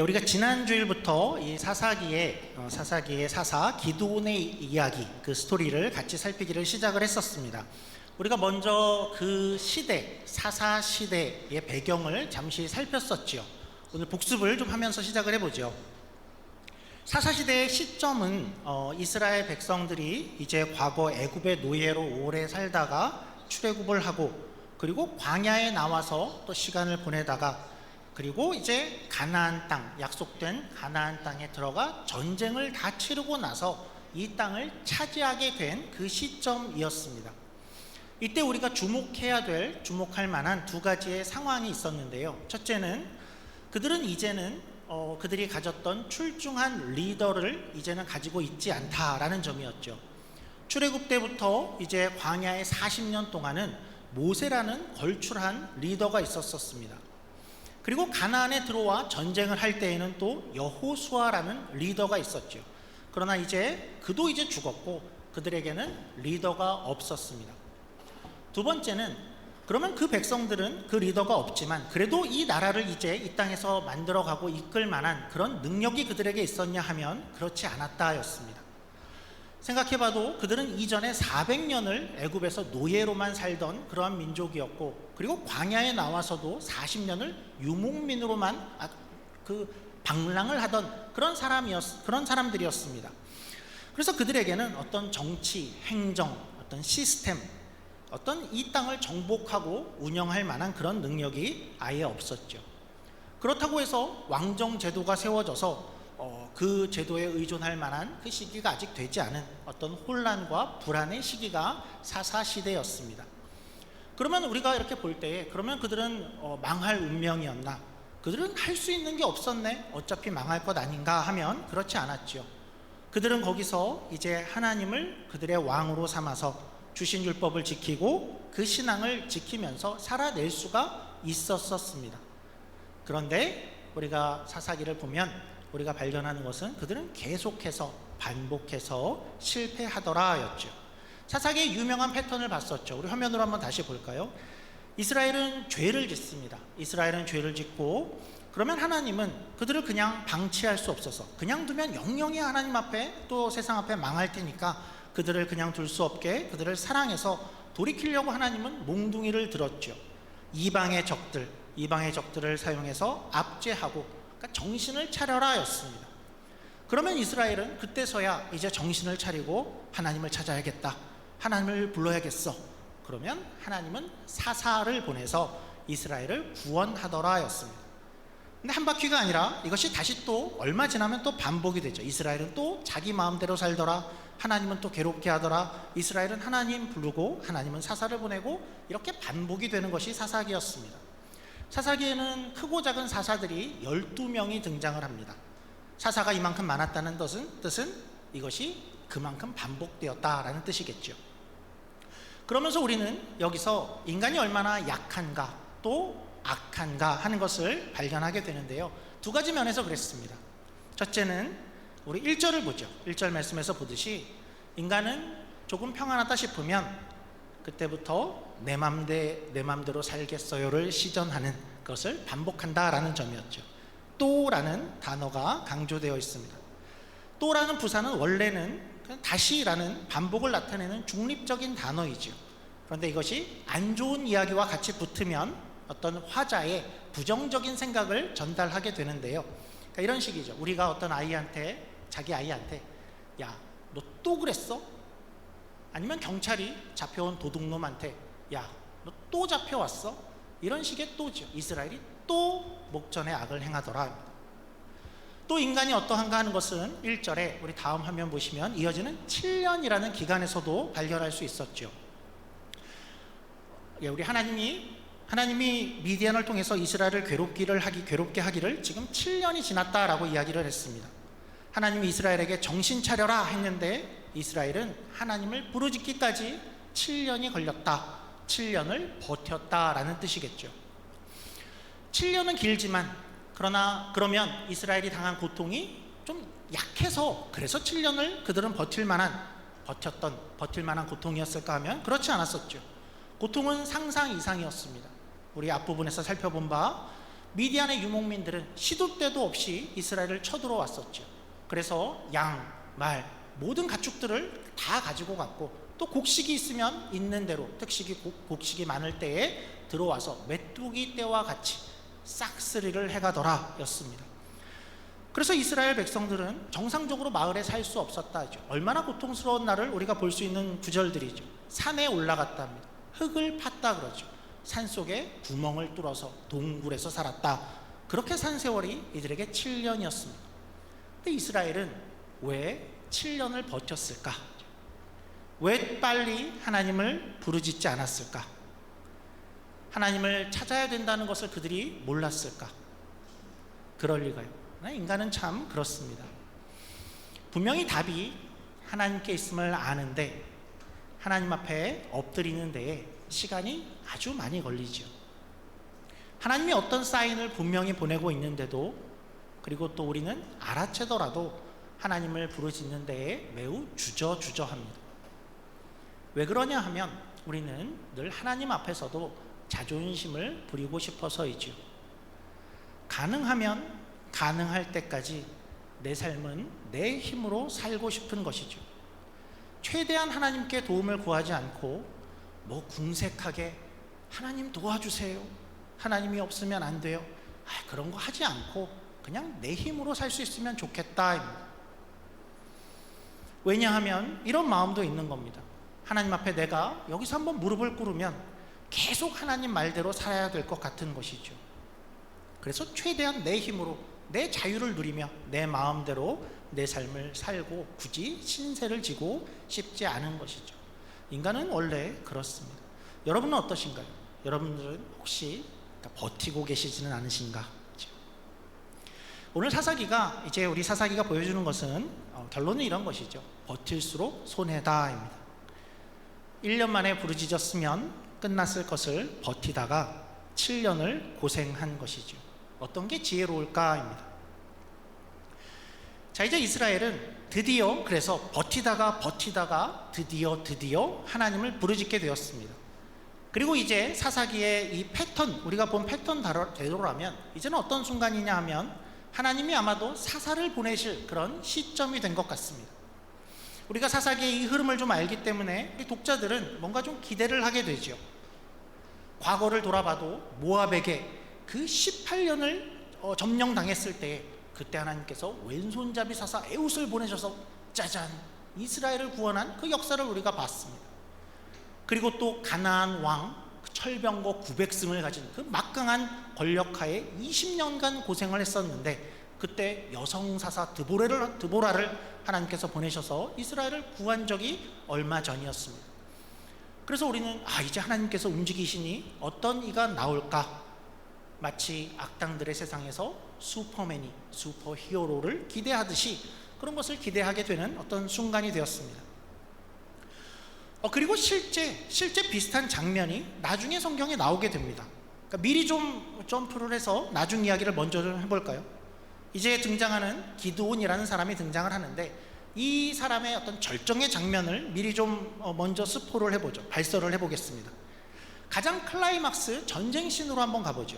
우리가 지난 주일부터 이 사사기의 사사 기드온의 이야기, 그 스토리를 같이 살피기를 시작을 했었습니다. 우리가 먼저 그 시대, 사사 시대의 배경을 잠시 살폈었죠. 오늘 복습을 좀 하면서 시작을 해보죠. 사사 시대의 시점은 이스라엘 백성들이 이제 과거 애굽의 노예로 오래 살다가 출애굽을 하고, 그리고 광야에 나와서 또 시간을 보내다가, 그리고 이제 가나안 땅, 약속된 가나안 땅에 들어가 전쟁을 다 치르고 나서 이 땅을 차지하게 된 그 시점이었습니다. 이때 우리가 주목할 만한 두 가지의 상황이 있었는데요. 첫째는 그들은 이제는 그들이 가졌던 출중한 리더를 이제는 가지고 있지 않다라는 점이었죠. 출애굽 때부터 이제 광야의 40년 동안은 모세라는 걸출한 리더가 있었습니다. 그리고 가나안에 들어와 전쟁을 할 때에는 또 여호수아라는 리더가 있었죠. 그러나 이제 그도 이제 죽었고 그들에게는 리더가 없었습니다. 두 번째는, 그러면 그 백성들은 그 리더가 없지만 그래도 이 나라를 이제 이 땅에서 만들어가고 이끌 만한 그런 능력이 그들에게 있었냐 하면 그렇지 않았다였습니다. 생각해봐도 그들은 이전에 400년을 애굽에서 노예로만 살던 그러한 민족이었고, 그리고 광야에 나와서도 40년을 유목민으로만 방랑을 하던 그런 사람들이었습니다. 그래서 그들에게는 어떤 정치, 행정, 어떤 시스템, 어떤 이 땅을 정복하고 운영할 만한 그런 능력이 아예 없었죠. 그렇다고 해서 왕정 제도가 세워져서 그 제도에 의존할 만한 그 시기가 아직 되지 않은 어떤 혼란과 불안의 시기가 사사시대였습니다. 그러면 우리가 이렇게 볼 때에, 그러면 그들은 망할 운명이었나? 그들은 할 수 있는 게 없었네? 어차피 망할 것 아닌가 하면 그렇지 않았죠. 그들은 거기서 이제 하나님을 그들의 왕으로 삼아서 주신 율법을 지키고 그 신앙을 지키면서 살아낼 수가 있었습니다. 그런데 우리가 사사기를 보면 우리가 발견하는 것은 그들은 계속해서 반복해서 실패하더라였죠. 사사기의 유명한 패턴을 봤었죠. 우리 화면으로 한번 다시 볼까요? 이스라엘은 죄를 짓습니다. 이스라엘은 죄를 짓고, 그러면 하나님은 그들을 그냥 방치할 수 없어서 그냥 두면 영영이 하나님 앞에 또 세상 앞에 망할 테니까 그들을 그냥 둘 수 없게 그들을 사랑해서 돌이키려고 하나님은 몽둥이를 들었죠. 이방의 적들을 사용해서 압제하고, 그러니까 정신을 차려라 였습니다. 그러면 이스라엘은 그때서야 이제 정신을 차리고 하나님을 찾아야겠다, 하나님을 불러야겠어. 그러면 하나님은 사사를 보내서 이스라엘을 구원하더라 였습니다. 근데 한 바퀴가 아니라 이것이 다시 또 얼마 지나면 또 반복이 되죠. 이스라엘은 또 자기 마음대로 살더라, 하나님은 또 괴롭게 하더라, 이스라엘은 하나님 부르고 하나님은 사사를 보내고, 이렇게 반복이 되는 것이 사사기였습니다. 사사기에는 크고 작은 사사들이 12명이 등장을 합니다. 사사가 이만큼 많았다는 뜻은 이것이 그만큼 반복되었다라는 뜻이겠죠. 그러면서 우리는 여기서 인간이 얼마나 약한가 또 악한가 하는 것을 발견하게 되는데요. 두 가지 면에서 그랬습니다. 첫째는 우리 1절을 보죠. 1절 말씀에서 보듯이 인간은 조금 평안하다 싶으면 그때부터 내 맘대로 살겠어요를 시전하는 것을 반복한다라는 점이었죠. 또라는 단어가 강조되어 있습니다. 또라는 부사는 원래는 다시라는 반복을 나타내는 중립적인 단어이죠. 그런데 이것이 안 좋은 이야기와 같이 붙으면 어떤 화자의 부정적인 생각을 전달하게 되는데요. 그러니까 이런 식이죠. 우리가 어떤 자기 아이한테 야, 너 또 그랬어? 아니면 경찰이 잡혀온 도둑놈한테 야, 너 또 잡혀왔어? 이런 식의 또죠. 이스라엘이 또 목전에 악을 행하더라. 또 인간이 어떠한가 하는 것은 1절에 우리 다음 화면 보시면 이어지는 7년이라는 기간에서도 발견할 수 있었죠. 우리 하나님이 미디안을 통해서 이스라엘을 괴롭게 하기를 지금 7년이 지났다라고 이야기를 했습니다. 하나님이 이스라엘에게 정신 차려라 했는데 이스라엘은 하나님을 부르짖기까지 7년이 걸렸다, 7년을 버텼다라는 뜻이겠죠. 7년은 길지만, 그러면 이스라엘이 당한 고통이 좀 약해서 그래서 7년을 그들은 버틸 만한 고통이었을까 하면 그렇지 않았었죠. 고통은 상상 이상이었습니다. 우리 앞부분에서 살펴본 바 미디안의 유목민들은 시도 때도 없이 이스라엘을 쳐들어왔었죠. 그래서 양, 말, 모든 가축들을 다 가지고 갔고, 또 곡식이 있으면 있는 대로 곡식이 많을 때에 들어와서 메뚜기 떼와 같이 싹쓸이를 해가더라 였습니다. 그래서 이스라엘 백성들은 정상적으로 마을에 살 수 없었다 하죠. 얼마나 고통스러운 날을 우리가 볼 수 있는 구절들이죠. 산에 올라갔다 합니다. 흙을 팠다 그러죠. 산속에 구멍을 뚫어서 동굴에서 살았다. 그렇게 산 세월이 이들에게 7년이었습니다. 근데 이스라엘은 왜 7년을 버텼을까? 왜 빨리 하나님을 부르짖지 않았을까? 하나님을 찾아야 된다는 것을 그들이 몰랐을까? 그럴 리가요. 인간은 참 그렇습니다. 분명히 답이 하나님께 있음을 아는데 하나님 앞에 엎드리는 데에 시간이 아주 많이 걸리죠. 하나님이 어떤 사인을 분명히 보내고 있는데도, 그리고 또 우리는 알아채더라도 하나님을 부르짖는 데에 매우 주저합니다. 왜 그러냐 하면 우리는 늘 하나님 앞에서도 자존심을 부리고 싶어서이죠. 가능하면 가능할 때까지 내 삶은 내 힘으로 살고 싶은 것이죠. 최대한 하나님께 도움을 구하지 않고 궁색하게 하나님 도와주세요, 하나님이 없으면 안 돼요, 그런 거 하지 않고 그냥 내 힘으로 살 수 있으면 좋겠다. 왜냐하면 이런 마음도 있는 겁니다. 하나님 앞에 내가 여기서 한번 무릎을 꿇으면 계속 하나님 말대로 살아야 될 것 같은 것이죠. 그래서 최대한 내 힘으로 내 자유를 누리며 내 마음대로 내 삶을 살고 굳이 신세를 지고 싶지 않은 것이죠. 인간은 원래 그렇습니다. 여러분은 어떠신가요? 여러분들은 혹시 버티고 계시지는 않으신가? 오늘 사사기가, 이제 우리 사사기가 보여주는 것은 결론은 이런 것이죠. 버틸수록 손해다입니다. 1년 만에 부르짖었으면 끝났을 것을 버티다가 7년을 고생한 것이죠. 어떤 게 지혜로울까입니다. 자, 이제 이스라엘은 드디어 그래서 버티다가 드디어 하나님을 부르짖게 되었습니다. 그리고 이제 사사기의 이 패턴, 우리가 본 패턴대로라면 이제는 어떤 순간이냐 하면 하나님이 아마도 사사를 보내실 그런 시점이 된 것 같습니다. 우리가 사사기의 이 흐름을 좀 알기 때문에 우리 독자들은 뭔가 좀 기대를 하게 되죠. 과거를 돌아봐도 모압에게 그 18년을 점령당했을 때 그때 하나님께서 왼손잡이 사사 에훗을 보내셔서 짜잔, 이스라엘을 구원한 그 역사를 우리가 봤습니다. 그리고 또 가나안 왕 철병거 900승을 가진 그 막강한 권력하에 20년간 고생을 했었는데 그때 여성 사사 드보라를 하나님께서 보내셔서 이스라엘을 구한 적이 얼마 전이었습니다. 그래서 우리는 이제 하나님께서 움직이시니 어떤 이가 나올까? 마치 악당들의 세상에서 슈퍼맨이 슈퍼히어로를 기대하듯이 그런 것을 기대하게 되는 어떤 순간이 되었습니다. 그리고 실제 비슷한 장면이 나중에 성경에 나오게 됩니다. 그러니까 미리 좀 점프를 해서 나중 이야기를 먼저 좀 해볼까요? 이제 등장하는 기드온이라는 사람이 등장을 하는데 이 사람의 어떤 절정의 장면을 미리 좀 먼저 스포를 해보죠. 발설을 해보겠습니다. 가장 클라이막스 전쟁신으로 한번 가보죠.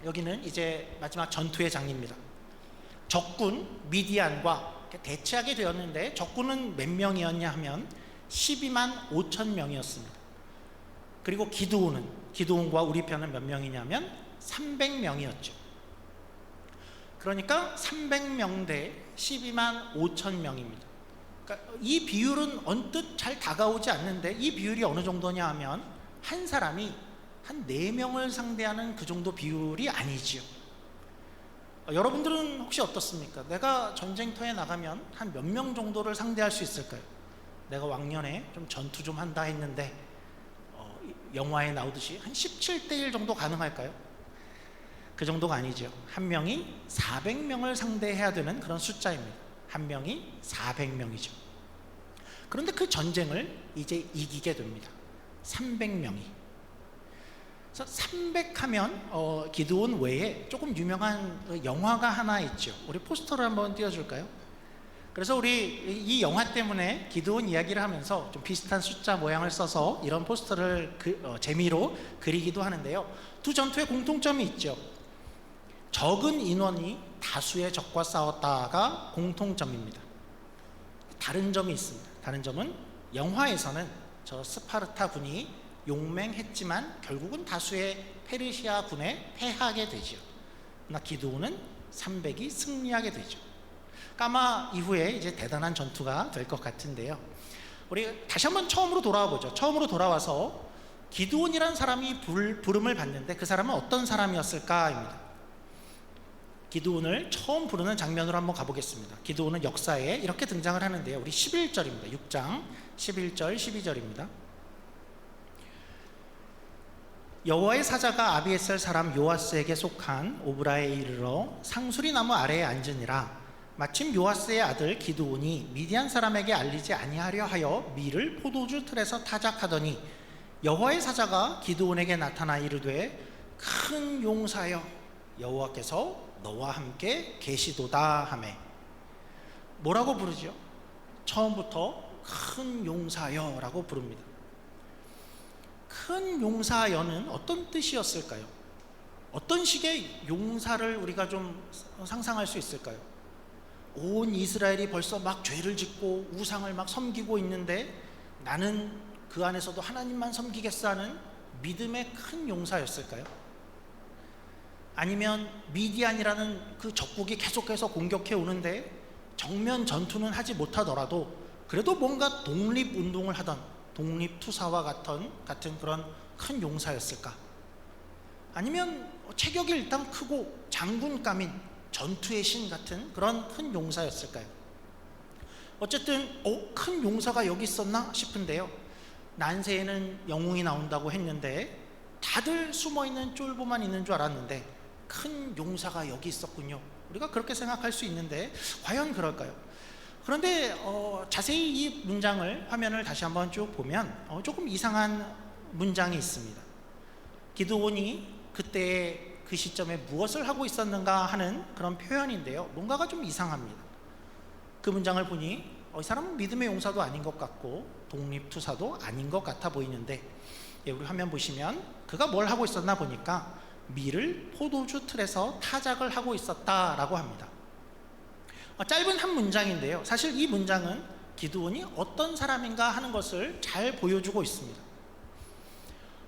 여기는 이제 마지막 전투의 장입니다. 적군 미디안과 대치하게 되었는데 적군은 몇 명이었냐 하면 12만 5천 명이었습니다. 그리고 기드온과 우리 편은 몇 명이냐면 300명이었죠. 그러니까 300명 대 12만 5천 명입니다. 그러니까 이 비율은 언뜻 잘 다가오지 않는데 이 비율이 어느 정도냐 하면 한 사람이 한 4명을 상대하는 그 정도 비율이 아니지요. 여러분들은 혹시 어떻습니까? 내가 전쟁터에 나가면 한 몇 명 정도를 상대할 수 있을까요? 내가 왕년에 좀 전투 좀 한다 했는데 영화에 나오듯이 한 17대 1 정도 가능할까요? 그 정도가 아니죠. 한 명이 400명을 상대해야 되는 그런 숫자입니다. 한 명이 400명이죠. 그런데 그 전쟁을 이제 이기게 됩니다. 300명이. 그래서 300하면 기드온 외에 조금 유명한 영화가 하나 있죠. 우리 포스터를 한번 띄워줄까요? 그래서 우리 이 영화 때문에 기드온 이야기를 하면서 좀 비슷한 숫자 모양을 써서 이런 포스터를 재미로 그리기도 하는데요. 두 전투에 공통점이 있죠. 적은 인원이 다수의 적과 싸웠다가 공통점입니다. 다른 점이 있습니다. 다른 점은 영화에서는 저 스파르타 군이 용맹했지만 결국은 다수의 페르시아 군에 패하게 되죠. 그러나 기드온은 300이 승리하게 되죠. 그러니까 아마 이후에 이제 대단한 전투가 될 것 같은데요. 우리 다시 한번 처음으로 돌아와 보죠. 처음으로 돌아와서 기드온이라는 사람이 부름을 받는데 그 사람은 어떤 사람이었을까입니다. 기드온을 처음 부르는 장면으로 한번 가보겠습니다. 기드온은 역사에 이렇게 등장을 하는데요. 우리 11절입니다. 6장 11절 12절입니다. 여호와의 사자가 아비에셀 사람 요아스에게 속한 오브라에 이르러 상수리 나무 아래에 앉으니라. 마침 요아스의 아들 기드온이 미디안 사람에게 알리지 아니하려 하여 밀을 포도주 틀에서 타작하더니 여호와의 사자가 기드온에게 나타나 이르되 큰 용사여 여호와께서 너와 함께 계시도다 하매. 뭐라고 부르죠? 처음부터 큰 용사여 라고 부릅니다. 큰 용사여는 어떤 뜻이었을까요? 어떤 식의 용사를 우리가 좀 상상할 수 있을까요? 온 이스라엘이 벌써 막 죄를 짓고 우상을 막 섬기고 있는데 나는 그 안에서도 하나님만 섬기겠어 하는 믿음의 큰 용사였을까요? 아니면 미디안이라는 그 적국이 계속해서 공격해 오는데 정면 전투는 하지 못하더라도 그래도 뭔가 독립운동을 하던 독립투사와 같은 그런 큰 용사였을까? 아니면 체격이 일단 크고 장군감인 전투의 신 같은 그런 큰 용사였을까요? 어쨌든 큰 용사가 여기 있었나 싶은데요. 난세에는 영웅이 나온다고 했는데 다들 숨어있는 쫄보만 있는 줄 알았는데 큰 용사가 여기 있었군요. 우리가 그렇게 생각할 수 있는데 과연 그럴까요? 그런데 자세히 이 문장을 화면을 다시 한번 쭉 보면 조금 이상한 문장이 있습니다. 기드온이 그때 그 시점에 무엇을 하고 있었는가 하는 그런 표현인데요. 뭔가가 좀 이상합니다. 그 문장을 보니 이 사람은 믿음의 용사도 아닌 것 같고 독립투사도 아닌 것 같아 보이는데 우리 화면 보시면 그가 뭘 하고 있었나 보니까 밀을 포도주 틀에서 타작을 하고 있었다라고 합니다. 짧은 한 문장인데요. 사실 이 문장은 기드온이 어떤 사람인가 하는 것을 잘 보여주고 있습니다.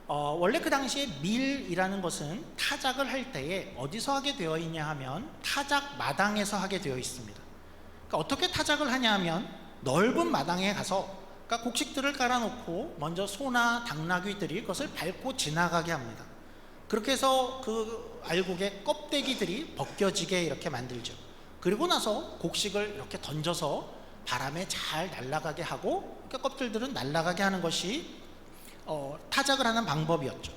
원래 그 당시에 밀이라는 것은 타작을 할 때에 어디서 하게 되어 있냐 하면 타작 마당에서 하게 되어 있습니다. 그러니까 어떻게 타작을 하냐 하면 넓은 마당에 가서 그러니까 곡식들을 깔아놓고 먼저 소나 당나귀들이 그것을 밟고 지나가게 합니다. 그렇게 해서 그 알곡의 껍데기들이 벗겨지게 이렇게 만들죠. 그리고 나서 곡식을 이렇게 던져서 바람에 잘 날아가게 하고 그 껍질들은 날아가게 하는 것이 타작을 하는 방법이었죠.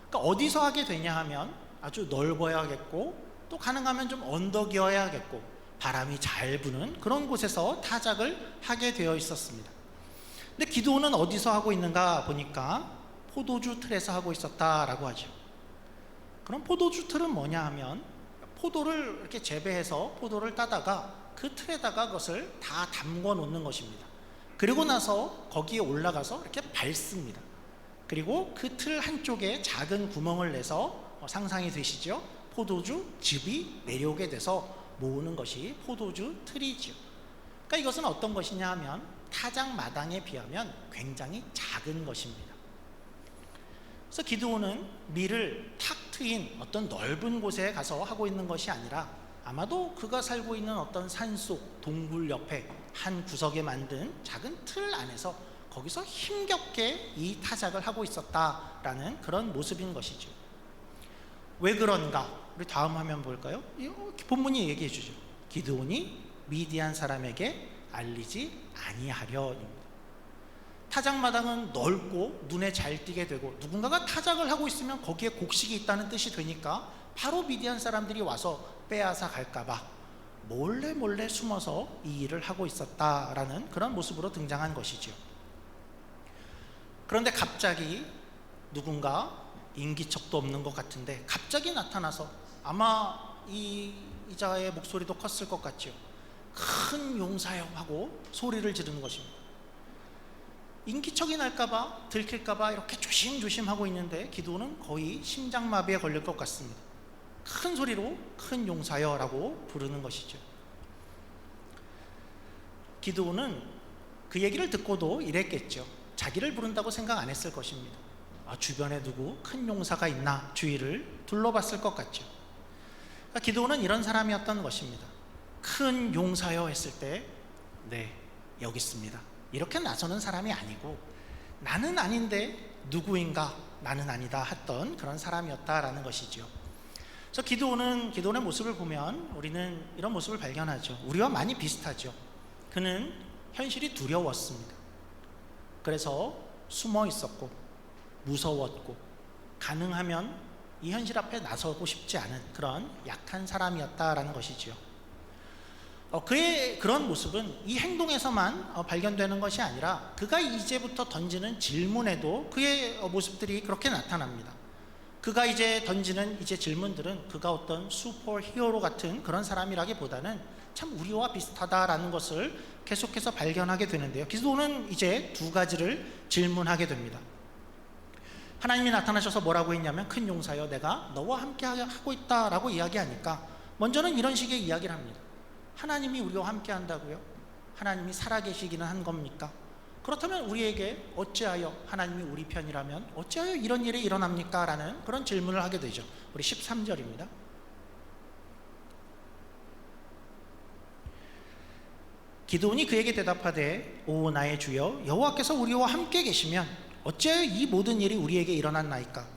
그러니까 어디서 하게 되냐 하면 아주 넓어야겠고 또 가능하면 좀 언덕이어야겠고 바람이 잘 부는 그런 곳에서 타작을 하게 되어 있었습니다. 근데 기드온은 어디서 하고 있는가 보니까 포도주 틀에서 하고 있었다라고 하죠. 그럼 포도주 틀은 뭐냐 하면 포도를 이렇게 재배해서 포도를 따다가 그 틀에다가 그것을 다 담궈 놓는 것입니다. 그리고 나서 거기에 올라가서 이렇게 밟습니다. 그리고 그 틀 한쪽에 작은 구멍을 내서 상상이 되시죠? 포도주 즙이 내려오게 돼서 모으는 것이 포도주 틀이죠. 그러니까 이것은 어떤 것이냐 하면 타작 마당에 비하면 굉장히 작은 것입니다. 그래서 기드온은 밀을 탁 트인 어떤 넓은 곳에 가서 하고 있는 것이 아니라 아마도 그가 살고 있는 어떤 산속 동굴 옆에 한 구석에 만든 작은 틀 안에서 거기서 힘겹게 이 타작을 하고 있었다라는 그런 모습인 것이죠. 왜 그런가? 우리 다음 화면 볼까요? 본문이 얘기해 주죠. 기드온이 미디안 사람에게 알리지 아니하려입니다. 타작마당은 넓고 눈에 잘 띄게 되고 누군가가 타작을 하고 있으면 거기에 곡식이 있다는 뜻이 되니까 바로 미디안 사람들이 와서 빼앗아 갈까봐 몰래 숨어서 이 일을 하고 있었다라는 그런 모습으로 등장한 것이죠. 그런데 갑자기 누군가 인기척도 없는 것 같은데 갑자기 나타나서 아마 이 자의 목소리도 컸을 것 같죠. 큰 용사여 하고 소리를 지르는 것입니다. 인기척이 날까봐 들킬까봐 이렇게 조심조심 하고 있는데 기드온은 거의 심장마비에 걸릴 것 같습니다. 큰 소리로 큰 용사여라고 부르는 것이죠. 기드온은 그 얘기를 듣고도 이랬겠죠. 자기를 부른다고 생각 안 했을 것입니다. 주변에 누구 큰 용사가 있나 주위를 둘러봤을 것 같죠. 그러니까 기드온은 이런 사람이었던 것입니다. 큰 용사여 했을 때 네, 여기 있습니다, 이렇게 나서는 사람이 아니고 나는 아닌데 누구인가, 나는 아니다 했던 그런 사람이었다라는 것이죠. 그래서 기드온의 모습을 보면 우리는 이런 모습을 발견하죠. 우리와 많이 비슷하죠. 그는 현실이 두려웠습니다. 그래서 숨어 있었고 무서웠고 가능하면 이 현실 앞에 나서고 싶지 않은 그런 약한 사람이었다라는 것이죠. 그의 그런 모습은 이 행동에서만 발견되는 것이 아니라 그가 이제부터 던지는 질문에도 그의 모습들이 그렇게 나타납니다. 그가 이제 던지는 질문들은 그가 어떤 슈퍼 히어로 같은 그런 사람이라기보다는 참 우리와 비슷하다라는 것을 계속해서 발견하게 되는데요. 기드온은 이제 두 가지를 질문하게 됩니다. 하나님이 나타나셔서 뭐라고 했냐면 큰 용사여 내가 너와 함께 하고 있다라고 이야기하니까 먼저는 이런 식의 이야기를 합니다. 하나님이 우리와 함께 한다고요? 하나님이 살아계시기는 한 겁니까? 그렇다면 우리에게 어찌하여 하나님이 우리 편이라면 어찌하여 이런 일이 일어납니까? 라는 그런 질문을 하게 되죠. 우리 13절입니다. 기드온이 그에게 대답하되 오 나의 주여 여호와께서 우리와 함께 계시면 어찌하여 이 모든 일이 우리에게 일어났나이까?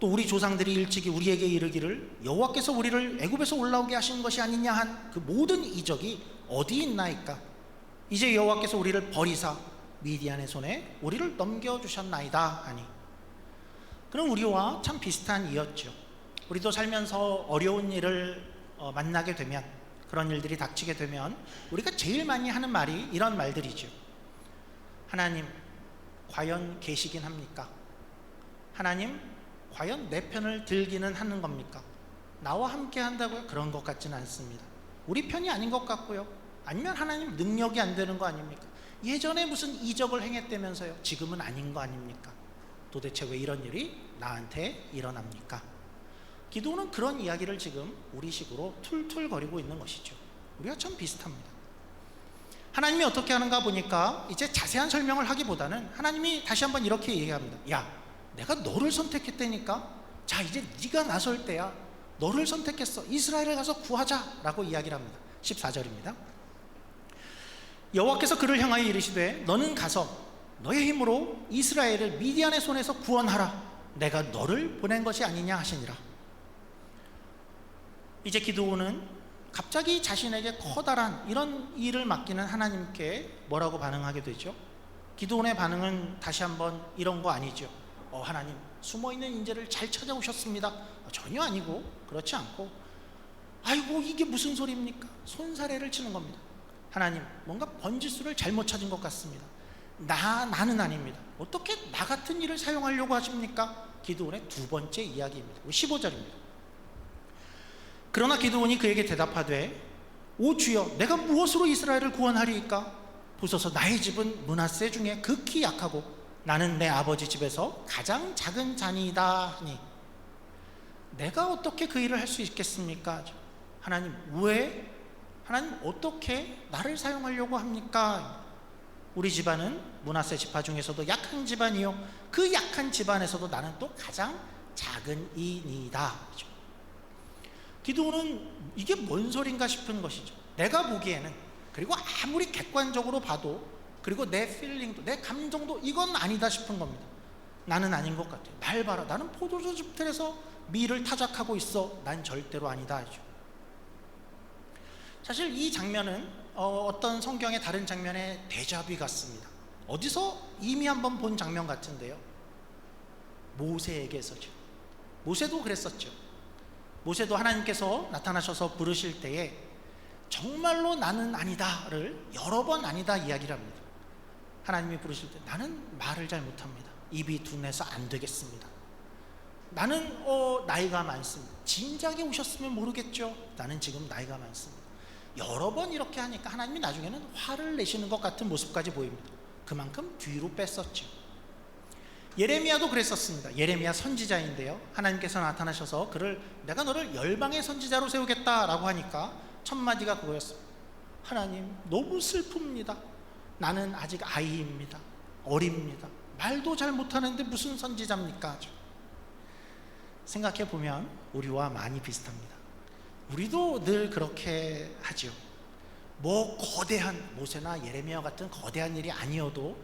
또 우리 조상들이 일찍이 우리에게 이르기를 여호와께서 우리를 애굽에서 올라오게 하신 것이 아니냐 한 그 모든 이적이 어디 있나이까? 이제 여호와께서 우리를 버리사 미디안의 손에 우리를 넘겨주셨나이다 하니. 그럼 우리와 참 비슷한 이였죠. 우리도 살면서 어려운 일을 만나게 되면, 그런 일들이 닥치게 되면 우리가 제일 많이 하는 말이 이런 말들이죠. 하나님 과연 계시긴 합니까? 하나님 과연 내 편을 들기는 하는 겁니까? 나와 함께 한다고요? 그런 것 같지는 않습니다. 우리 편이 아닌 것 같고요. 아니면 하나님 능력이 안 되는 거 아닙니까? 예전에 무슨 이적을 행했다면서요? 지금은 아닌 거 아닙니까? 도대체 왜 이런 일이 나한테 일어납니까? 기드온은 그런 이야기를 지금 우리식으로 툴툴거리고 있는 것이죠. 우리가 참 비슷합니다. 하나님이 어떻게 하는가 보니까 이제 자세한 설명을 하기보다는 하나님이 다시 한번 이렇게 얘기합니다. 야, 내가 너를 선택했다니까? 자, 이제 네가 나설 때야. 너를 선택했어. 이스라엘에 가서 구하자 라고 이야기를 합니다. 14절입니다. 여호와께서 그를 향하여 이르시되 너는 가서 너의 힘으로 이스라엘을 미디안의 손에서 구원하라. 내가 너를 보낸 것이 아니냐 하시니라. 이제 기드온은 갑자기 자신에게 커다란 이런 일을 맡기는 하나님께 뭐라고 반응하게 되죠? 기드온의 반응은 다시 한번 이런 거 아니죠. 하나님 숨어있는 인재를 잘 찾아오셨습니다. 전혀 아니고, 그렇지 않고, 아이고 이게 무슨 소리입니까? 손사래를 치는 겁니다. 하나님 뭔가 번지수를 잘못 찾은 것 같습니다. 나는 아닙니다. 어떻게 나 같은 일을 사용하려고 하십니까? 기드온의 두 번째 이야기입니다. 15절입니다. 그러나 기드온이 그에게 대답하되 오 주여 내가 무엇으로 이스라엘을 구원하리이까? 보소서 나의 집은 므낫세 중에 극히 약하고 나는 내 아버지 집에서 가장 작은 자니이다 하니. 내가 어떻게 그 일을 할 수 있겠습니까? 하나님 왜? 하나님 어떻게 나를 사용하려고 합니까? 우리 집안은 므낫세 지파 중에서도 약한 집안이요 그 약한 집안에서도 나는 또 가장 작은 이니이다. 기드온은 이게 뭔 소린가 싶은 것이죠. 내가 보기에는, 그리고 아무리 객관적으로 봐도, 그리고 내 필링도, 내 감정도 이건 아니다 싶은 겁니다. 나는 아닌 것 같아요. 날 봐라, 나는 포도주 숲들에서 밀을 타작하고 있어. 난 절대로 아니다 하죠. 사실 이 장면은 어떤 성경의 다른 장면의 데자뷰 같습니다. 어디서 이미 한번 본 장면 같은데요. 모세에게서죠. 모세도 그랬었죠. 모세도 하나님께서 나타나셔서 부르실 때에 정말로 나는 아니다를 여러 번 아니다 이야기를 합니다. 하나님이 부르실 때 나는 말을 잘 못합니다. 입이 둔해서 안 되겠습니다. 나는 나이가 많습니다. 진작에 오셨으면 모르겠죠. 나는 지금 나이가 많습니다. 여러 번 이렇게 하니까 하나님이 나중에는 화를 내시는 것 같은 모습까지 보입니다. 그만큼 뒤로 뺐었죠. 예레미야도 그랬었습니다. 예레미야 선지자인데요, 하나님께서 나타나셔서 그를 내가 너를 열방의 선지자로 세우겠다라고 하니까 첫 마디가 그거였습니다. 하나님, 너무 슬픕니다. 나는 아직 아이입니다. 어립니다. 말도 잘 못하는데 무슨 선지자입니까? 생각해 보면 우리와 많이 비슷합니다. 우리도 늘 그렇게 하죠. 뭐 거대한 모세나 예레미야 같은 거대한 일이 아니어도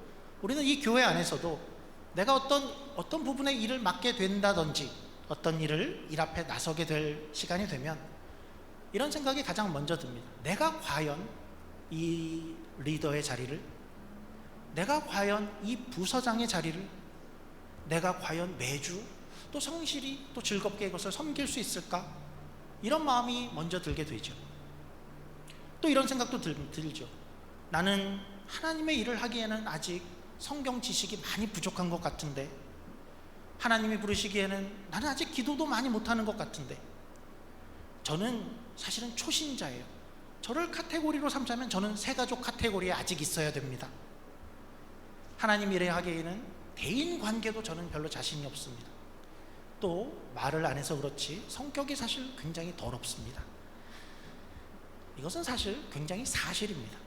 우리는 이 교회 안에서도 내가 어떤 부분의 일을 맡게 된다든지 어떤 일을 일 앞에 나서게 될 시간이 되면 이런 생각이 가장 먼저 듭니다. 내가 과연 이 리더의 자리를, 내가 과연 이 부서장의 자리를, 내가 과연 매주 또 성실히 또 즐겁게 이것을 섬길 수 있을까? 이런 마음이 먼저 들게 되죠. 또 이런 생각도 들죠. 나는 하나님의 일을 하기에는 아직 성경 지식이 많이 부족한 것 같은데, 하나님이 부르시기에는 나는 아직 기도도 많이 못하는 것 같은데, 저는 사실은 초신자예요. 저를 카테고리로 삼자면 저는 새가족 카테고리에 아직 있어야 됩니다. 하나님 일을 하기에는 대인 관계도 저는 별로 자신이 없습니다. 또 말을 안 해서 그렇지 성격이 사실 굉장히 더럽습니다. 이것은 사실 굉장히 사실입니다.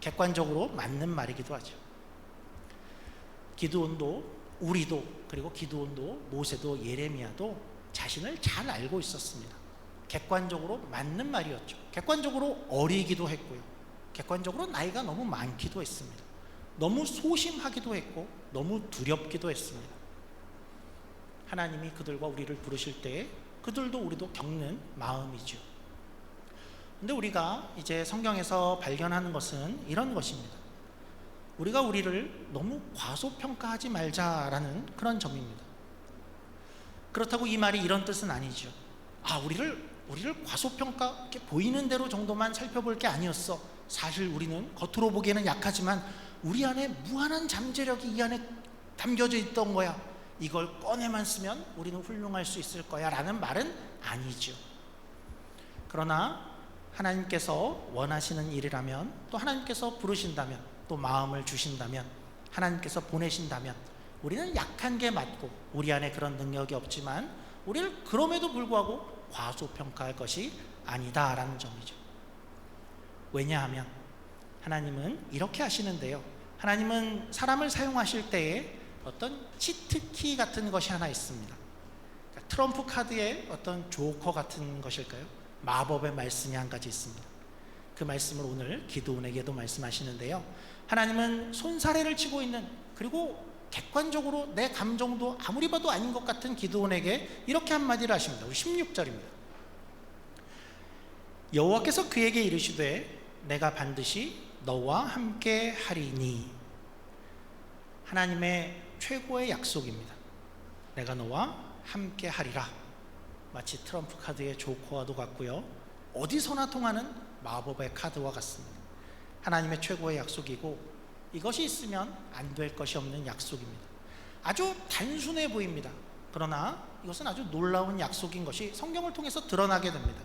객관적으로 맞는 말이기도 하죠. 기드온도, 우리도, 그리고 기드온도, 모세도, 예레미야도 자신을 잘 알고 있었습니다. 객관적으로 맞는 말이었죠. 객관적으로 어리기도 했고요, 객관적으로 나이가 너무 많기도 했습니다. 너무 소심하기도 했고 너무 두렵기도 했습니다. 하나님이 그들과 우리를 부르실 때 그들도 우리도 겪는 마음이죠. 근데 우리가 이제 성경에서 발견하는 것은 이런 것입니다. 우리가 우리를 너무 과소평가하지 말자라는 그런 점입니다. 그렇다고 이 말이 이런 뜻은 아니죠. 우리를 과소평가, 이렇게 보이는 대로 정도만 살펴볼 게 아니었어. 사실 우리는 겉으로 보기에는 약하지만 우리 안에 무한한 잠재력이 이 안에 담겨져 있던 거야. 이걸 꺼내만 쓰면 우리는 훌륭할 수 있을 거야 라는 말은 아니죠. 그러나 하나님께서 원하시는 일이라면, 또 하나님께서 부르신다면, 또 마음을 주신다면, 하나님께서 보내신다면 우리는 약한 게 맞고 우리 안에 그런 능력이 없지만 우리를 그럼에도 불구하고 과소평가할 것이 아니다라는 점이죠. 왜냐하면 하나님은 이렇게 하시는데요, 하나님은 사람을 사용하실 때에 어떤 치트키 같은 것이 하나 있습니다. 그러니까 트럼프 카드의 어떤 조커 같은 것일까요? 마법의 말씀이 한 가지 있습니다. 그 말씀을 오늘 기드온에게도 말씀하시는데요, 하나님은 손사래를 치고 있는, 그리고 객관적으로 내 감정도 아무리 봐도 아닌 것 같은 기드온에게 이렇게 한마디를 하십니다. 우리 16절입니다. 여호와께서 그에게 이르시되 내가 반드시 너와 함께 하리니. 하나님의 최고의 약속입니다. 내가 너와 함께 하리라. 마치 트럼프 카드의 조커와도 같고요, 어디서나 통하는 마법의 카드와 같습니다. 하나님의 최고의 약속이고 이것이 있으면 안 될 것이 없는 약속입니다. 아주 단순해 보입니다. 그러나 이것은 아주 놀라운 약속인 것이 성경을 통해서 드러나게 됩니다.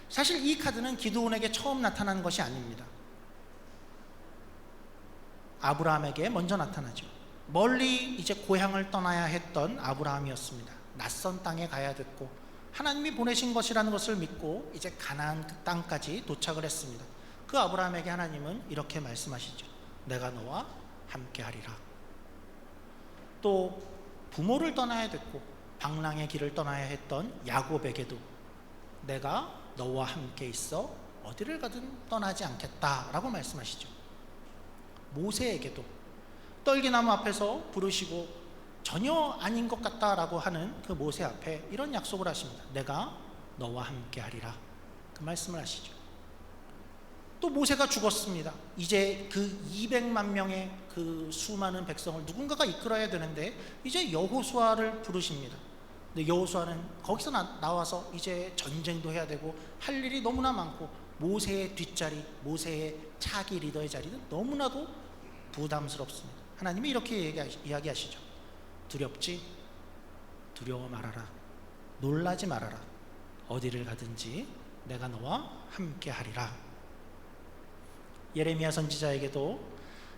사실 이 카드는 기드온에게 처음 나타난 것이 아닙니다. 아브라함에게 먼저 나타나죠. 멀리 이제 고향을 떠나야 했던 아브라함이었습니다. 낯선 땅에 가야 됐고 하나님이 보내신 것이라는 것을 믿고 이제 가나안 그 땅까지 도착을 했습니다. 그 아브라함에게 하나님은 이렇게 말씀하시죠. 내가 너와 함께 하리라. 또 부모를 떠나야 됐고 방랑의 길을 떠나야 했던 야곱에게도 내가 너와 함께 있어 어디를 가든 떠나지 않겠다라고 말씀하시죠. 모세에게도 떨기나무 앞에서 부르시고 전혀 아닌 것 같다라고 하는 그 모세 앞에 이런 약속을 하십니다. 내가 너와 함께 하리라. 그 말씀을 하시죠. 또 모세가 죽었습니다. 이제 그 200만 명의 그 수많은 백성을 누군가가 이끌어야 되는데 이제 여호수아를 부르십니다. 근데 여호수아는 거기서 나와서 이제 전쟁도 해야 되고 할 일이 너무나 많고 모세의 뒷자리, 모세의 차기 리더의 자리는 너무나도 부담스럽습니다. 하나님이 이렇게 이야기하시죠. 두렵지? 두려워 말아라. 놀라지 말아라. 어디를 가든지 내가 너와 함께 하리라. 예레미야 선지자에게도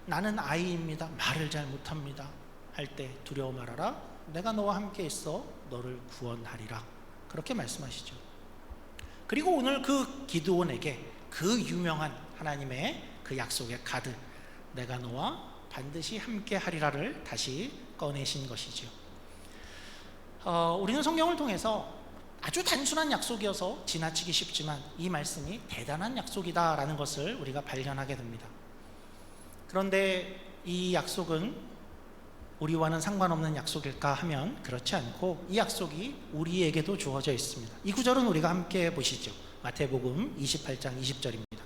나는 아이입니다. 말을 잘 못합니다. 할 때 두려워 말아라. 내가 너와 함께 있어 너를 구원하리라. 그렇게 말씀하시죠. 그리고 오늘 그 기드온에게 그 유명한 하나님의 그 약속의 카드, 내가 너와 반드시 함께 하리라를 다시 꺼내신 것이죠. 우리는 성경을 통해서 아주 단순한 약속이어서 지나치기 쉽지만 이 말씀이 대단한 약속이다라는 것을 우리가 발견하게 됩니다. 그런데 이 약속은 우리와는 상관없는 약속일까 하면 그렇지 않고 이 약속이 우리에게도 주어져 있습니다. 이 구절은 우리가 함께 보시죠. 마태복음 28장 20절입니다.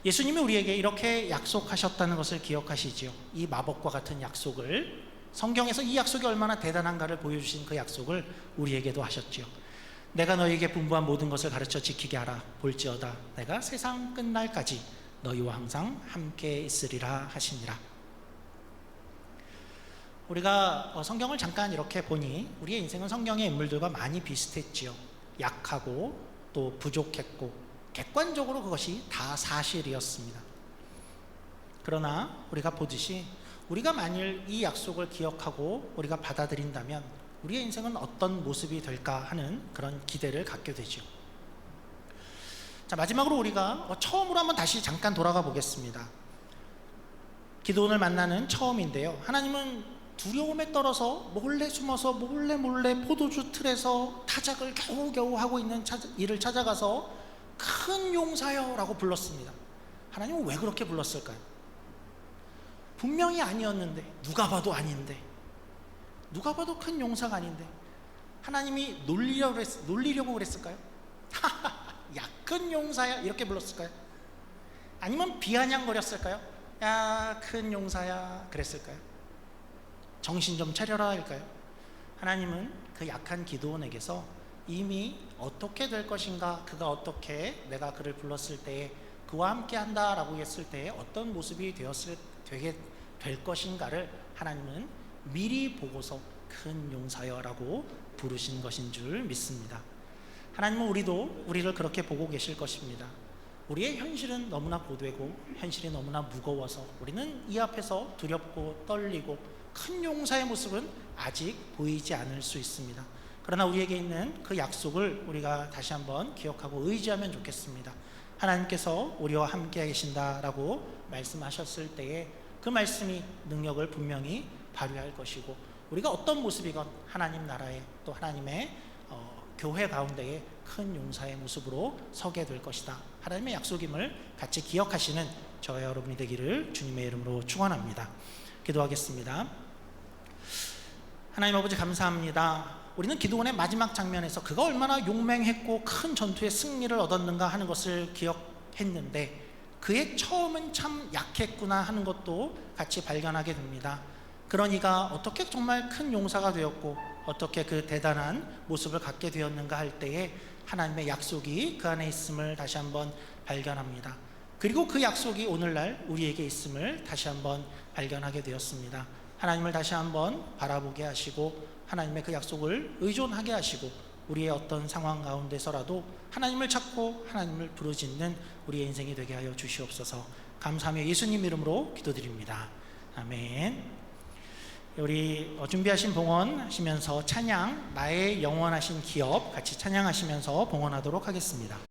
예수님이 우리에게 이렇게 약속하셨다는 것을 기억하시지요. 이 마법과 같은 약속을, 성경에서 이 약속이 얼마나 대단한가를 보여주신 그 약속을 우리에게도 하셨지요. 내가 너희에게 분부한 모든 것을 가르쳐 지키게 하라. 볼지어다 내가 세상 끝날까지 너희와 항상 함께 있으리라 하시니라. 우리가 성경을 잠깐 이렇게 보니 우리의 인생은 성경의 인물들과 많이 비슷했지요. 약하고 또 부족했고 객관적으로 그것이 다 사실이었습니다. 그러나 우리가 보듯이 우리가 만일 이 약속을 기억하고 우리가 받아들인다면 우리의 인생은 어떤 모습이 될까 하는 그런 기대를 갖게 되죠. 자, 마지막으로 우리가 처음으로 한번 다시 잠깐 돌아가 보겠습니다. 기드온을 만나는 처음인데요. 하나님은 두려움에 떨어서 몰래 숨어서 몰래 포도주 틀에서 타작을 겨우겨우 하고 있는 이를 찾아가서 큰 용사여 라고 불렀습니다. 하나님은 왜 그렇게 불렀을까요? 분명히 아니었는데, 누가 봐도 아닌데, 누가 봐도 큰 용사가 아닌데 하나님이 놀리려고 그랬을까요? 야, 큰 용사야 이렇게 불렀을까요? 아니면 비아냥거렸을까요? 야, 큰 용사야 그랬을까요? 정신 좀 차려라 할까요? 하나님은 그 약한 기드온에게서 이미 어떻게 될 것인가, 그가 어떻게 내가 그를 불렀을 때에 그와 함께 한다라고 했을 때에 어떤 모습이 되게 될 것인가를 하나님은 미리 보고서 큰 용사여라고 부르신 것인 줄 믿습니다. 하나님은 우리를 그렇게 보고 계실 것입니다. 우리의 현실은 너무나 고되고 현실이 너무나 무거워서 우리는 이 앞에서 두렵고 떨리고 큰 용사의 모습은 아직 보이지 않을 수 있습니다. 그러나 우리에게 있는 그 약속을 우리가 다시 한번 기억하고 의지하면 좋겠습니다. 하나님께서 우리와 함께 계신다라고 말씀하셨을 때에 그 말씀이 능력을 분명히 발휘할 것이고 우리가 어떤 모습이건 하나님 나라에 또 하나님의 교회 가운데에 큰 용사의 모습으로 서게 될 것이다. 하나님의 약속임을 같이 기억하시는 저와 여러분이 되기를 주님의 이름으로 축원합니다. 기도하겠습니다. 하나님 아버지 감사합니다. 우리는 기드온의 마지막 장면에서 그가 얼마나 용맹했고 큰 전투의 승리를 얻었는가 하는 것을 기억했는데 그의 처음은 참 약했구나 하는 것도 같이 발견하게 됩니다. 그러니까 어떻게 정말 큰 용사가 되었고 어떻게 그 대단한 모습을 갖게 되었는가 할 때에 하나님의 약속이 그 안에 있음을 다시 한번 발견합니다. 그리고 그 약속이 오늘날 우리에게 있음을 다시 한번 발견하게 되었습니다. 하나님을 다시 한번 바라보게 하시고 하나님의 그 약속을 의존하게 하시고 우리의 어떤 상황 가운데서라도 하나님을 찾고 하나님을 부르짖는 우리의 인생이 되게 하여 주시옵소서. 감사하며 예수님 이름으로 기도드립니다. 아멘. 우리 준비하신 봉헌 하시면서 찬양 나의 영원하신 기업 같이 찬양하시면서 봉헌하도록 하겠습니다.